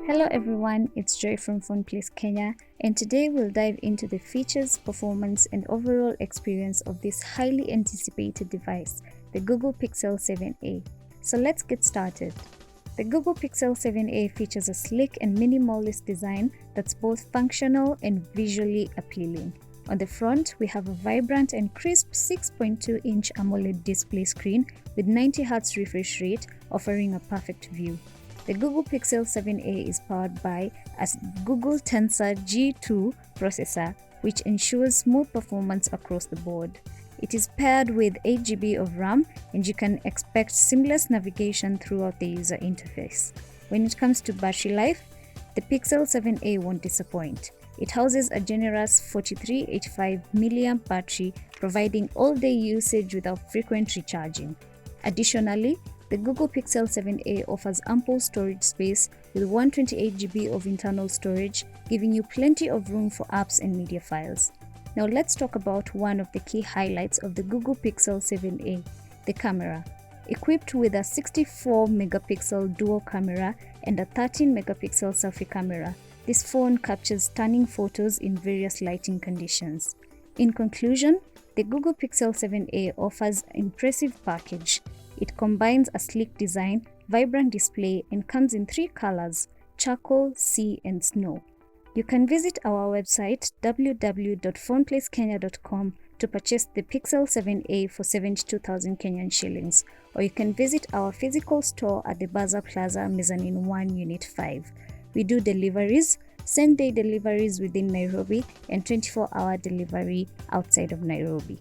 Hello everyone, it's Joy from PhonePlace Kenya, and today we'll dive into the features, performance, and overall experience of this highly anticipated device, the Google Pixel 7a. So let's get started. The Google Pixel 7a features a sleek and minimalist design that's both functional and visually appealing. On the front, we have a vibrant and crisp 6.2-inch AMOLED display screen with 90Hz refresh rate, offering a perfect view. The Google Pixel 7a is powered by a Google Tensor G2 processor, which ensures smooth performance across the board. It is paired with 8GB of RAM, and you can expect seamless navigation throughout the user interface. When it comes to battery life, the Pixel 7a won't disappoint. It houses a generous 4385 mAh battery, providing all-day usage without frequent recharging. Additionally, the Google Pixel 7a offers ample storage space with 128GB of internal storage, giving you plenty of room for apps and media files. Now let's talk about one of the key highlights of the Google Pixel 7a, the camera. Equipped with a 64-megapixel dual camera and a 13-megapixel selfie camera, this phone captures stunning photos in various lighting conditions. In conclusion, the Google Pixel 7a offers an impressive package. It combines a sleek design, vibrant display, and comes in 3 colors: charcoal, sea, and snow. You can visit our website www.phoneplacekenya.com to purchase the Pixel 7a for 72,000 Kenyan shillings, or you can visit our physical store at the Bazaar Plaza, Mezzanine 1, Unit 5. We do deliveries, same-day deliveries within Nairobi, and 24-hour delivery outside of Nairobi.